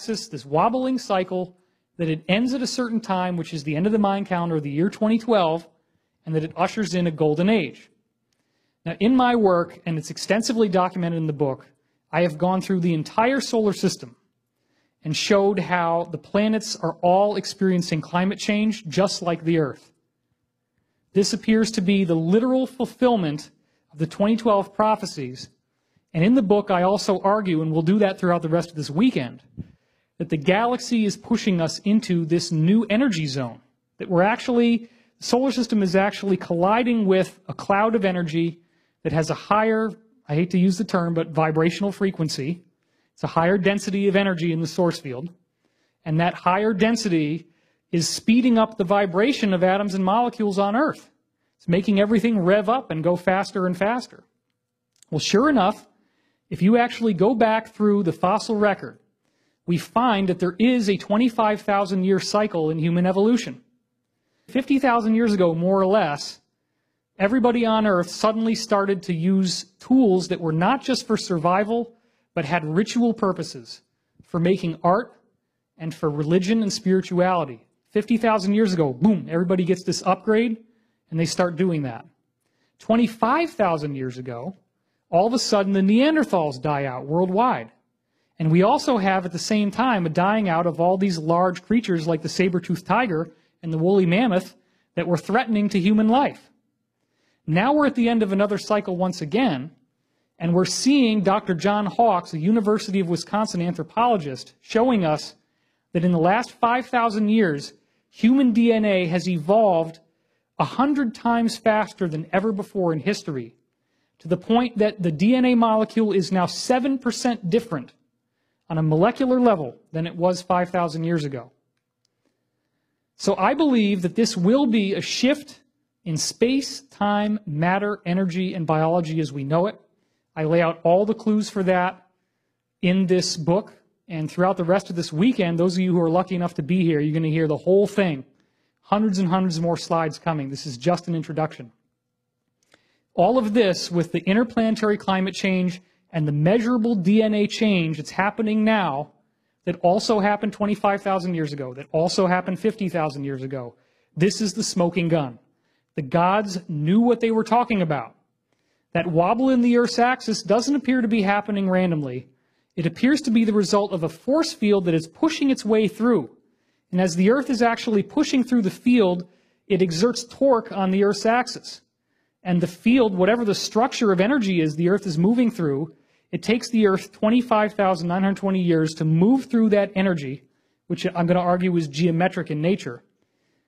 axis, this wobbling cycle, that it ends at a certain time, which is the end of the Mayan calendar, the year 2012, and that it ushers in a golden age. Now, in my work, and it's extensively documented in the book, I have gone through the entire solar system and showed how the planets are all experiencing climate change just like the Earth. This appears to be the literal fulfillment of the 2012 prophecies. And in the book, I also argue, and we'll do that throughout the rest of this weekend, that the galaxy is pushing us into this new energy zone. That the solar system is actually colliding with a cloud of energy that has a higher, I hate to use the term, but vibrational frequency. It's a higher density of energy in the source field. And that higher density is speeding up the vibration of atoms and molecules on Earth. It's making everything rev up and go faster and faster. Well, sure enough, if you actually go back through the fossil record, we find that there is a 25,000-year cycle in human evolution. 50,000 years ago, more or less, everybody on Earth suddenly started to use tools that were not just for survival, but had ritual purposes for making art and for religion and spirituality. 50,000 years ago, boom, everybody gets this upgrade, and they start doing that. 25,000 years ago, all of a sudden the Neanderthals die out worldwide. And we also have at the same time a dying out of all these large creatures like the saber-toothed tiger and the woolly mammoth that were threatening to human life. Now we're at the end of another cycle once again, and we're seeing Dr. John Hawks, a University of Wisconsin anthropologist, showing us that in the last 5,000 years, human DNA has evolved 100 times faster than ever before in history, to the point that the DNA molecule is now 7% different on a molecular level than it was 5,000 years ago. So I believe that this will be a shift in space, time, matter, energy, and biology as we know it. I lay out all the clues for that in this book. And throughout the rest of this weekend, those of you who are lucky enough to be here, you're going to hear the whole thing. Hundreds and hundreds more slides coming. This is just an introduction. All of this with the interplanetary climate change and the measurable DNA change that's happening now, that also happened 25,000 years ago, that also happened 50,000 years ago. This is the smoking gun. The gods knew what they were talking about. That wobble in the Earth's axis doesn't appear to be happening randomly. It appears to be the result of a force field that is pushing its way through. And as the Earth is actually pushing through the field, it exerts torque on the Earth's axis. And the field, whatever the structure of energy is the Earth is moving through, it takes the Earth 25,920 years to move through that energy, which I'm going to argue is geometric in nature.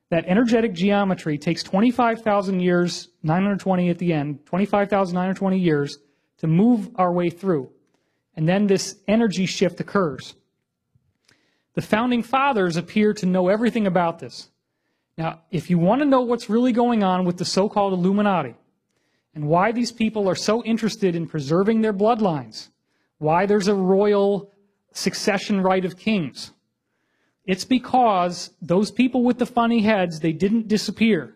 That energetic geometry takes 25,000 years, 920 at the end, 25,920 years to move our way through. And then this energy shift occurs. The founding fathers appear to know everything about this. Now, if you want to know what's really going on with the so-called Illuminati, and why these people are so interested in preserving their bloodlines, why there's a royal succession right of kings, it's because those people with the funny heads, they didn't disappear.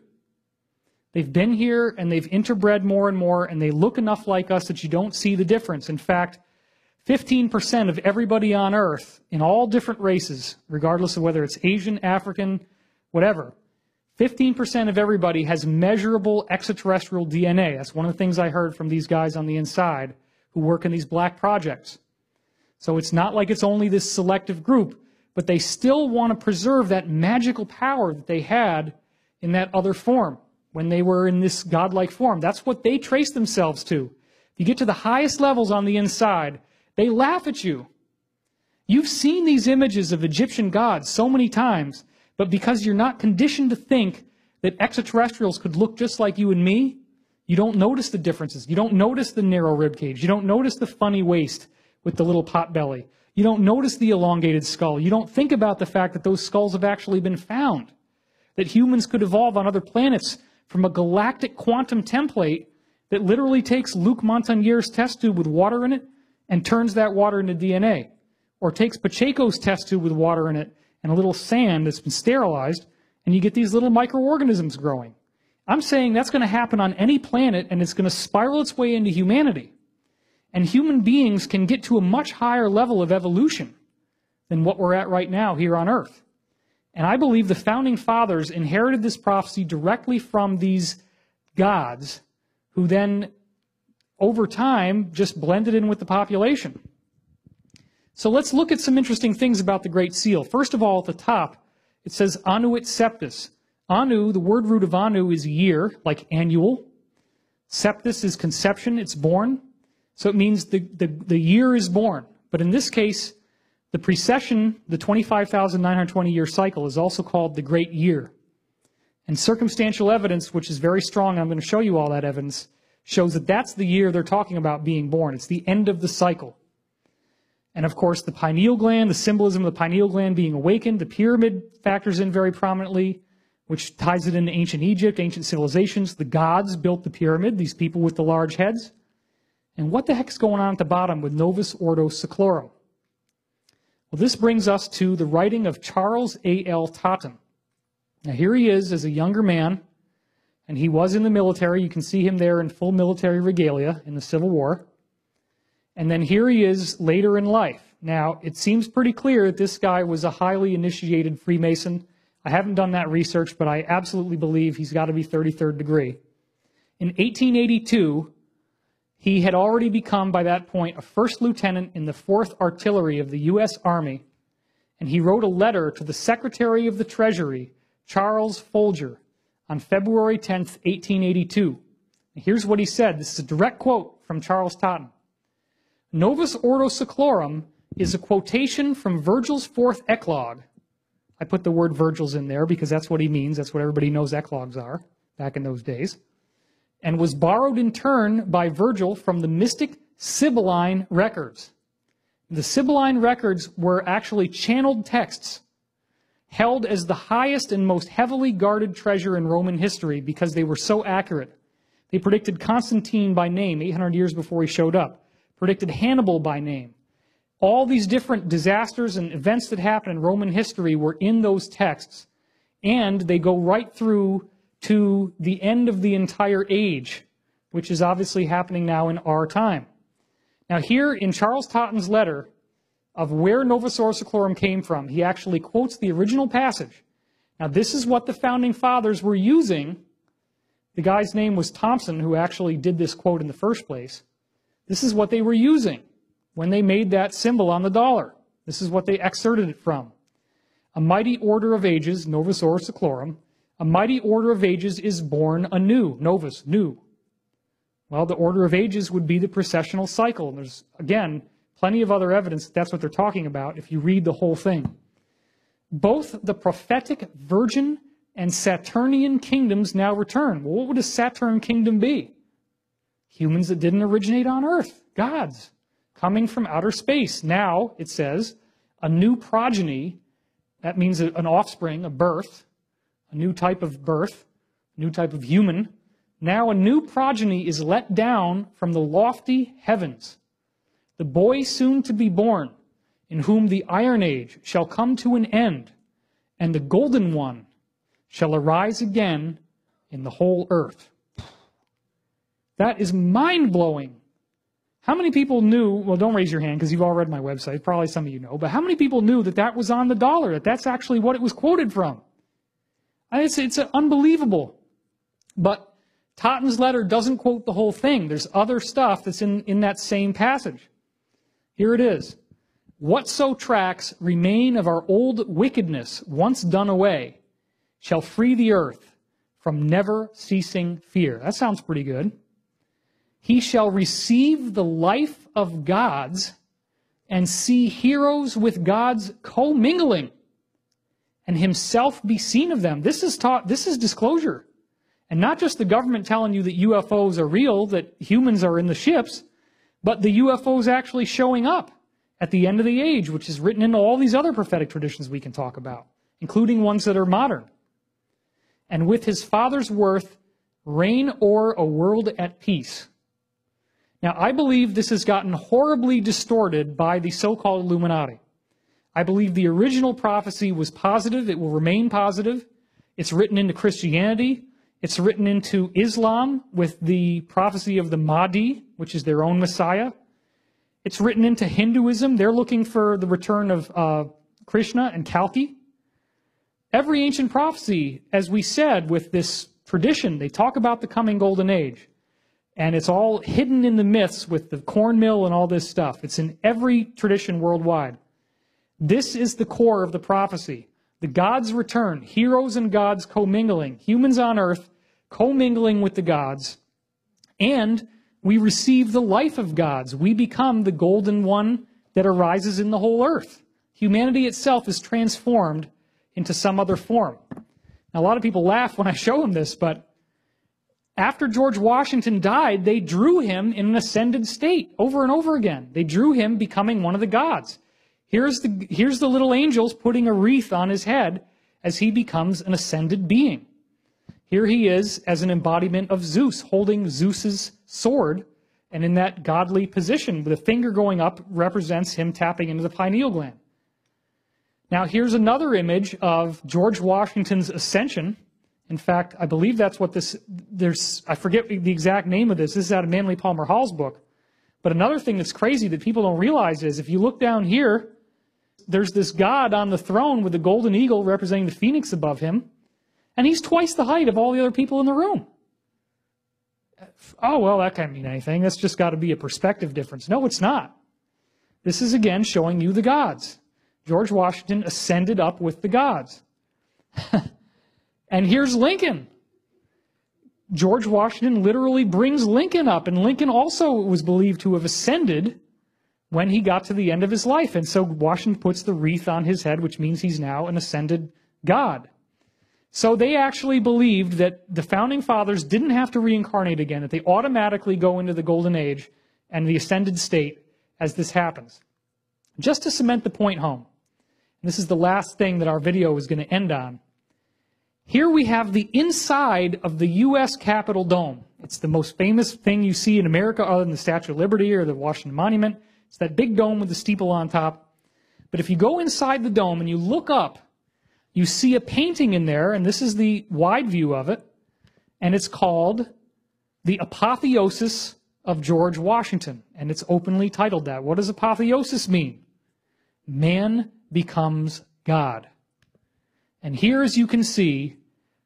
They've been here and they've interbred more and more, and they look enough like us that you don't see the difference. In fact, 15% of everybody on Earth in all different races, regardless of whether it's Asian, African, whatever, 15% of everybody has measurable extraterrestrial DNA. That's one of the things I heard from these guys on the inside who work in these black projects. So it's not like it's only this selective group, but they still want to preserve that magical power that they had in that other form, when they were in this godlike form. That's what they trace themselves to. If you get to the highest levels on the inside, they laugh at you. You've seen these images of Egyptian gods so many times, but because you're not conditioned to think that extraterrestrials could look just like you and me, you don't notice the differences. You don't notice the narrow rib cage. You don't notice the funny waist with the little pot belly. You don't notice the elongated skull. You don't think about the fact that those skulls have actually been found, that humans could evolve on other planets from a galactic quantum template that literally takes Luc Montagnier's test tube with water in it and turns that water into DNA, or takes Pacheco's test tube with water in it and a little sand that's been sterilized, and you get these little microorganisms growing. I'm saying that's going to happen on any planet, and it's going to spiral its way into humanity. And human beings can get to a much higher level of evolution than what we're at right now here on earth. And I believe the founding fathers inherited this prophecy directly from these gods who then, over time, just blended in with the population. So let's look at some interesting things about the Great Seal. First of all, at the top, it says annuit septis. Anu, the word root of anu is year, like annual. Septis is conception, it's born. So it means the year is born. But in this case, the precession, the 25,920-year cycle, is also called the Great Year. And circumstantial evidence, which is very strong, and I'm going to show you all that evidence, shows that that's the year they're talking about being born. It's the end of the cycle. And of course, the pineal gland, the symbolism of the pineal gland being awakened, the pyramid factors in very prominently, which ties it into ancient Egypt, ancient civilizations. The gods built the pyramid, these people with the large heads. And what the heck's going on at the bottom with Novus Ordo Seclorum? Well, this brings us to the writing of Charles A.L. Totten. Now, here he is as a younger man, and he was in the military. You can see him there in full military regalia in the Civil War. And then here he is later in life. Now, it seems pretty clear that this guy was a highly initiated Freemason. I haven't done that research, but I absolutely believe he's got to be 33rd degree. In 1882, he had already become, by that point, a first lieutenant in the 4th Artillery of the U.S. Army, and he wrote a letter to the Secretary of the Treasury, Charles Folger, on February 10th, 1882. And here's what he said. This is a direct quote from Charles Totten. Novus Ordo Seclorum is a quotation from Virgil's 4th eclogue. I put the word Virgil's in there because that's what he means. That's what everybody knows eclogues are back in those days. And was borrowed in turn by Virgil from the mystic Sibylline records. The Sibylline records were actually channeled texts held as the highest and most heavily guarded treasure in Roman history because they were so accurate. They predicted Constantine by name 800 years before he showed up, predicted Hannibal by name. All these different disasters and events that happened in Roman history were in those texts, and they go right through to the end of the entire age, which is obviously happening now in our time. Now here in Charles Totten's letter of where Novus Ordo Seclorum came from, he actually quotes the original passage. Now this is what the founding fathers were using. The guy's name was Thompson, who actually did this quote in the first place. This is what they were using when they made that symbol on the dollar. This is what they excerpted it from. A mighty order of ages, Novus Ordo Seclorum, a mighty order of ages is born anew, novus, new. Well, the order of ages would be the precessional cycle. And there's, again, plenty of other evidence that that's what they're talking about if you read the whole thing. Both the prophetic virgin and Saturnian kingdoms now return. Well, what would a Saturn kingdom be? Humans that didn't originate on Earth, gods, coming from outer space. Now, it says, a new progeny, that means an offspring, a birth, a new type of birth, a new type of human. Now a new progeny is let down from the lofty heavens. The boy soon to be born, in whom the Iron Age shall come to an end, and the Golden One shall arise again in the whole earth. That is mind-blowing. How many people knew, well, don't raise your hand because you've all read my website, probably some of you know, but how many people knew that that was on the dollar, that that's actually what it was quoted from? It's unbelievable. But Totten's letter doesn't quote the whole thing. There's other stuff that's in that same passage. Here it is. Whatso tracks remain of our old wickedness, once done away, shall free the earth from never ceasing fear. That sounds pretty good. He shall receive the life of gods and see heroes with gods commingling, and himself be seen of them. This is disclosure. And not just the government telling you that UFOs are real, that humans are in the ships, but the UFOs actually showing up at the end of the age, which is written into all these other prophetic traditions we can talk about, including ones that are modern. And with his Father's worth, reign o'er a world at peace. Now, I believe this has gotten horribly distorted by the so-called Illuminati. I believe the original prophecy was positive. It will remain positive. It's written into Christianity. It's written into Islam with the prophecy of the Mahdi, which is their own Messiah. It's written into Hinduism. They're looking for the return of Krishna and Kalki. Every ancient prophecy, as we said, with this tradition, they talk about the coming golden age. And it's all hidden in the myths with the corn mill and all this stuff. It's in every tradition worldwide. This is the core of the prophecy. The gods return, heroes and gods commingling, humans on earth commingling with the gods, and we receive the life of gods. We become the golden one that arises in the whole earth. Humanity itself is transformed into some other form. Now, a lot of people laugh when I show them this, but after George Washington died, they drew him in an ascended state over and over again. They drew him becoming one of the gods. Here's the little angels putting a wreath on his head as he becomes an ascended being. Here he is as an embodiment of Zeus, holding Zeus's sword, and in that godly position, with a finger going up, represents him tapping into the pineal gland. Now, here's another image of George Washington's ascension. In fact, I believe that's what I forget the exact name of this. This is out of Manly Palmer Hall's book. But another thing that's crazy that people don't realize is, if you look down here, there's this god on the throne with the golden eagle representing the phoenix above him, and he's twice the height of all the other people in the room. Oh, well, that can't mean anything. That's just got to be a perspective difference. No, it's not. This is, again, showing you the gods. George Washington ascended up with the gods. And here's Lincoln. George Washington literally brings Lincoln up, and Lincoln also was believed to have ascended when he got to the end of his life. And so Washington puts the wreath on his head, which means he's now an ascended god. So they actually believed that the Founding Fathers didn't have to reincarnate again, that they automatically go into the Golden Age and the ascended state as this happens. Just to cement the point home, and this is the last thing that our video is going to end on, here we have the inside of the U.S. Capitol Dome. It's the most famous thing you see in America other than the Statue of Liberty or the Washington Monument. It's that big dome with the steeple on top. But if you go inside the dome and you look up, you see a painting in there, and this is the wide view of it, and it's called The Apotheosis of George Washington, and it's openly titled that. What does apotheosis mean? Man becomes God. And here, as you can see,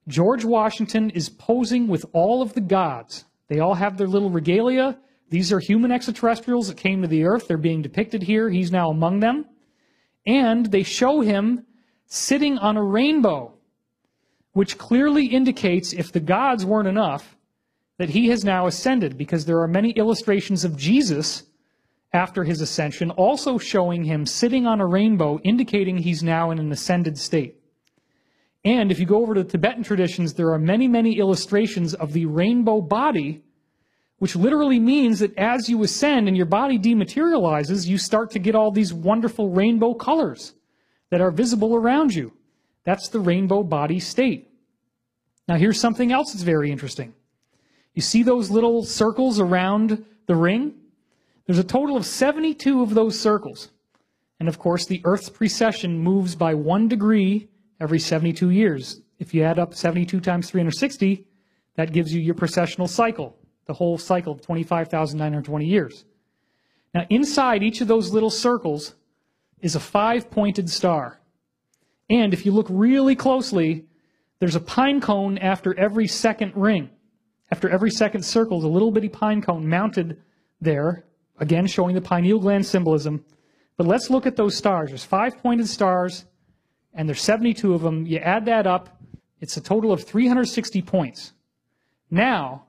George Washington is posing with all of the gods. They all have their little regalia. These are human extraterrestrials that came to the earth. They're being depicted here. He's now among them. And they show him sitting on a rainbow, which clearly indicates, if the gods weren't enough, that he has now ascended, because there are many illustrations of Jesus after his ascension also showing him sitting on a rainbow, indicating he's now in an ascended state. And if you go over to the Tibetan traditions, there are many, many illustrations of the rainbow body, which literally means that as you ascend and your body dematerializes, you start to get all these wonderful rainbow colors that are visible around you. That's the rainbow body state. Now, here's something else that's very interesting. You see those little circles around the ring? There's a total of 72 of those circles. And of course, the Earth's precession moves by 1 degree every 72 years. If you add up 72 times 360, that gives you your precessional cycle, the whole cycle of 25,920 years. Now, inside each of those little circles is a 5-pointed star. And if you look really closely, there's a pine cone after every second ring. After every second circle, there's a little bitty pine cone mounted there, again showing the pineal gland symbolism. But let's look at those stars. There's 5 pointed stars, and there's 72 of them. You add that up, it's a total of 360 points. Now,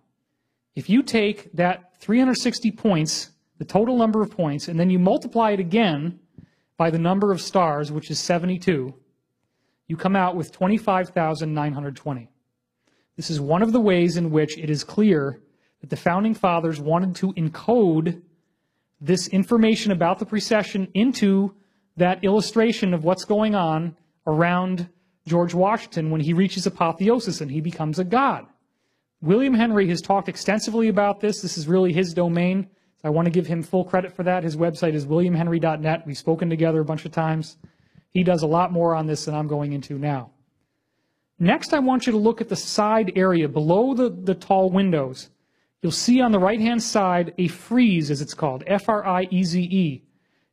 if you take that 360 points, the total number of points, and then you multiply it again by the number of stars, which is 72, you come out with 25,920. This is one of the ways in which it is clear that the Founding Fathers wanted to encode this information about the precession into that illustration of what's going on around George Washington when he reaches apotheosis and he becomes a god. William Henry has talked extensively about this. This is really his domain. So I want to give him full credit for that. His website is williamhenry.net. We've spoken together a bunch of times. He does a lot more on this than I'm going into now. Next, I want you to look at the side area below the tall windows. you'll see on the right-hand side a frieze, as it's called, F-R-I-E-Z-E.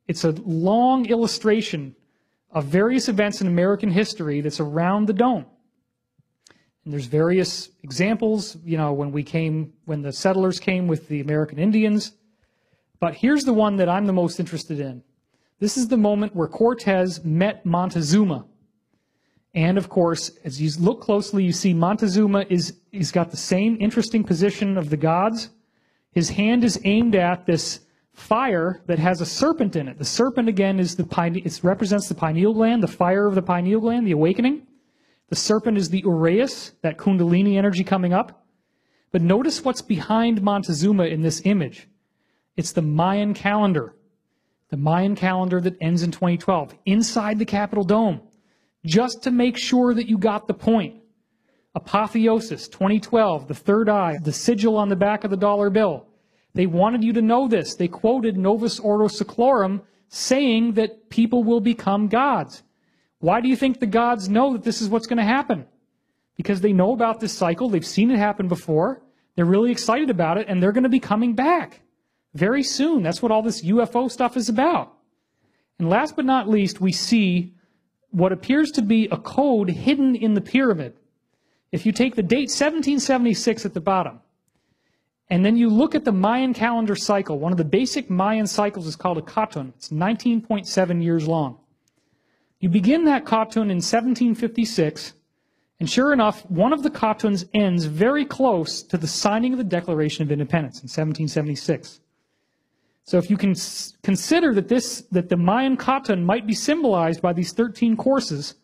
It's a long illustration of various events in American history that's around the dome. And there's various examples, when the settlers came with the American Indians. But here's the one that I'm the most interested in. This is the moment where Cortez met Montezuma. And of course, as you look closely, you see Montezuma he's got the same interesting position of the gods. His hand is aimed at this fire that has a serpent in it. The serpent, again, it represents the pineal gland, the fire of the pineal gland, the awakening. The serpent is the uraeus, that kundalini energy coming up. But notice what's behind Montezuma in this image. It's the Mayan calendar. The Mayan calendar that ends in 2012, inside the Capitol Dome. Just to make sure that you got the point. Apotheosis, 2012, the third eye, the sigil on the back of the dollar bill. They wanted you to know this. They quoted Novus Ordo Seclorum saying that people will become gods. Why do you think the gods know that this is what's going to happen? Because they know about this cycle. They've seen it happen before. They're really excited about it, and they're going to be coming back very soon. That's what all this UFO stuff is about. And last but not least, we see what appears to be a code hidden in the pyramid. If you take the date 1776 at the bottom, and then you look at the Mayan calendar cycle, one of the basic Mayan cycles is called a Katun. It's 19.7 years long. You begin that Katun in 1756, and sure enough, one of the Katuns ends very close to the signing of the Declaration of Independence in 1776. So if you can consider that the Mayan Katun might be symbolized by these 13 courses,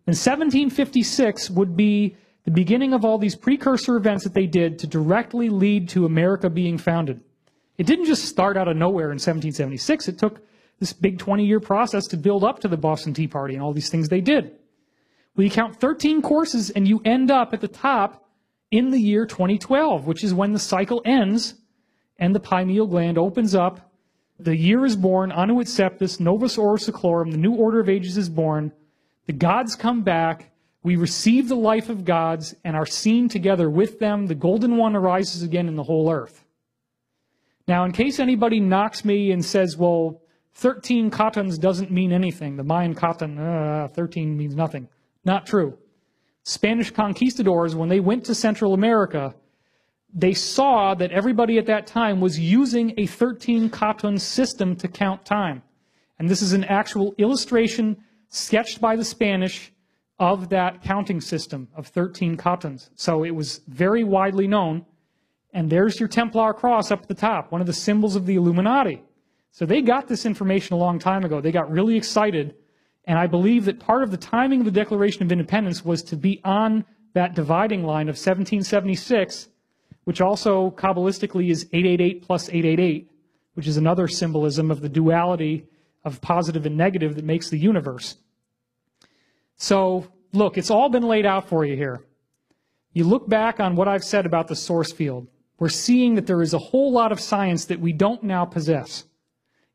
then 1756 would be the beginning of all these precursor events that they did to directly lead to America being founded. It didn't just start out of nowhere in 1776. It took this big 20-year process to build up to the Boston Tea Party and all these things they did. Well, you count 13 courses and you end up at the top in the year 2012, which is when the cycle ends and the pineal gland opens up. The year is born, Annuit Septis, Novus Ordo Seclorum, the new order of ages is born. The gods come back. We receive the life of gods and are seen together with them. The golden one arises again in the whole earth. Now, in case anybody knocks me and says, well, 13 Katuns doesn't mean anything. The Mayan Katun, 13 means nothing. Not true. Spanish conquistadors, when they went to Central America, they saw that everybody at that time was using a 13 Katun system to count time. And this is an actual illustration sketched by the Spanish of that counting system of 13 Katuns. So it was very widely known. And there's your Templar cross up at the top, one of the symbols of the Illuminati. So they got this information a long time ago. They got really excited. And I believe that part of the timing of the Declaration of Independence was to be on that dividing line of 1776, which also Kabbalistically is 888 plus 888, which is another symbolism of the duality of positive and negative that makes the universe. So, look, it's all been laid out for you here. You look back on what I've said about the source field. We're seeing that there is a whole lot of science that we don't now possess.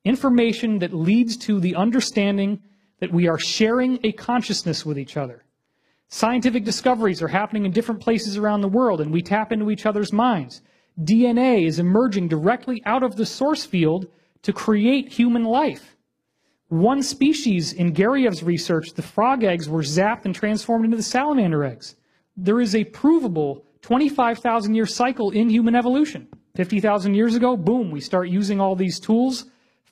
Information that leads to the understanding that we are sharing a consciousness with each other. Scientific discoveries are happening in different places around the world, and we tap into each other's minds. DNA is emerging directly out of the source field to create human life. One species in Geriyev's research, the frog eggs were zapped and transformed into the salamander eggs. There is a provable 25,000-year cycle in human evolution. 50,000 years ago, boom, we start using all these tools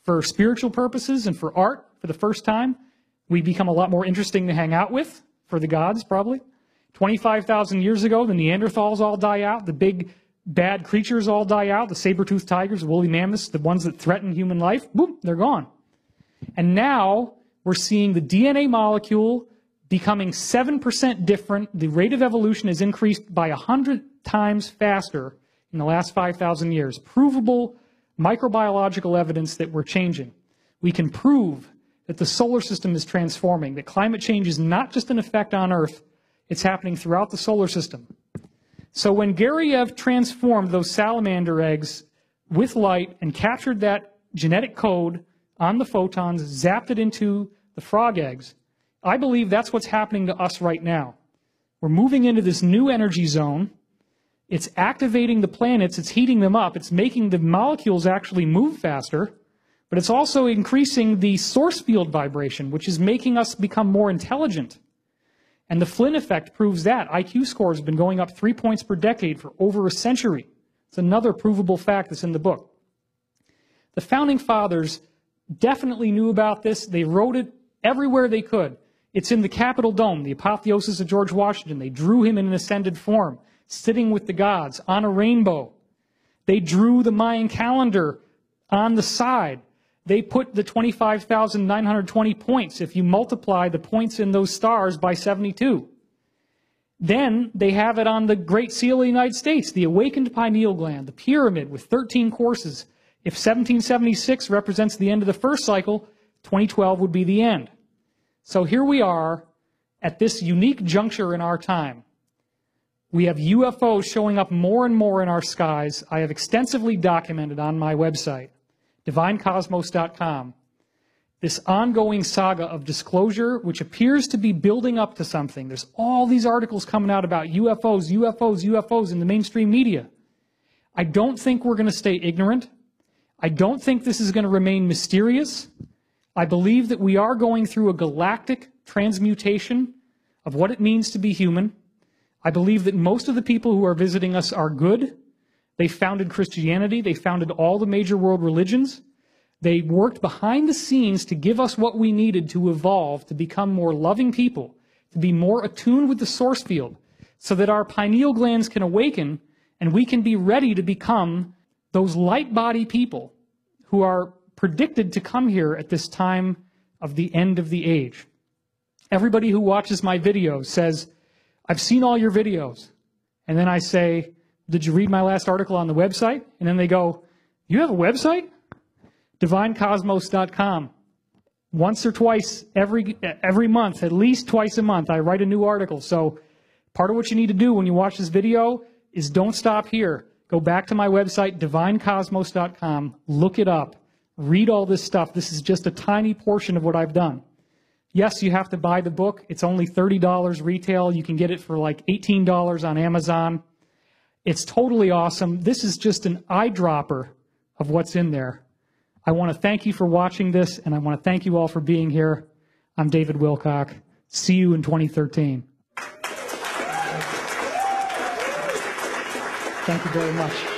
for spiritual purposes and for art for the first time. We become a lot more interesting to hang out with, for the gods, probably. 25,000 years ago, the Neanderthals all die out. The big bad creatures all die out. The saber-toothed tigers, the woolly mammoths, the ones that threaten human life, boom, they're gone. And now we're seeing the DNA molecule becoming 7% different. The rate of evolution has increased by 100 times faster in the last 5,000 years. Provable microbiological evidence that we're changing. We can prove that the solar system is transforming, that climate change is not just an effect on Earth, it's happening throughout the solar system. So when Geriyev transformed those salamander eggs with light and captured that genetic code on the photons, zapped it into the frog eggs, I believe that's what's happening to us right now. We're moving into this new energy zone. It's activating the planets, it's heating them up, it's making the molecules actually move faster, but it's also increasing the source field vibration, which is making us become more intelligent. And the Flynn effect proves that. IQ scores have been going up 3 points per decade for over a century. It's another provable fact that's in the book. The Founding Fathers definitely knew about this. They wrote it everywhere they could. It's in the Capitol Dome, the apotheosis of George Washington. They drew him in an ascended form, sitting with the gods on a rainbow. They drew the Mayan calendar on the side. They put the 25,920 points, if you multiply the points in those stars by 72. Then they have it on the Great Seal of the United States, the awakened pineal gland, the pyramid with 13 courses. If 1776 represents the end of the first cycle, 2012 would be the end. So here we are at this unique juncture in our time. We have UFOs showing up more and more in our skies. I have extensively documented on my website, divinecosmos.com, this ongoing saga of disclosure, which appears to be building up to something. There's all these articles coming out about UFOs, UFOs, UFOs in the mainstream media. I don't think we're going to stay ignorant. I don't think this is going to remain mysterious. I believe that we are going through a galactic transmutation of what it means to be human. I believe that most of the people who are visiting us are good. They founded Christianity. They founded all the major world religions. They worked behind the scenes to give us what we needed to evolve, to become more loving people, to be more attuned with the source field, so that our pineal glands can awaken and we can be ready to become those light body people who are predicted to come here at this time of the end of the age. Everybody who watches my videos says, I've seen all your videos. And then I say, did you read my last article on the website? And then they go, you have a website? divinecosmos.com. Once or twice every month, at least twice a month, I write a new article. So part of what you need to do when you watch this video is don't stop here. Go back to my website, divinecosmos.com, look it up, read all this stuff. This is just a tiny portion of what I've done. Yes, you have to buy the book. It's only $30 retail. You can get it for like $18 on Amazon. It's totally awesome. This is just an eyedropper of what's in there. I want to thank you for watching this, and I want to thank you all for being here. I'm David Wilcock. See you in 2013. Thank you very much.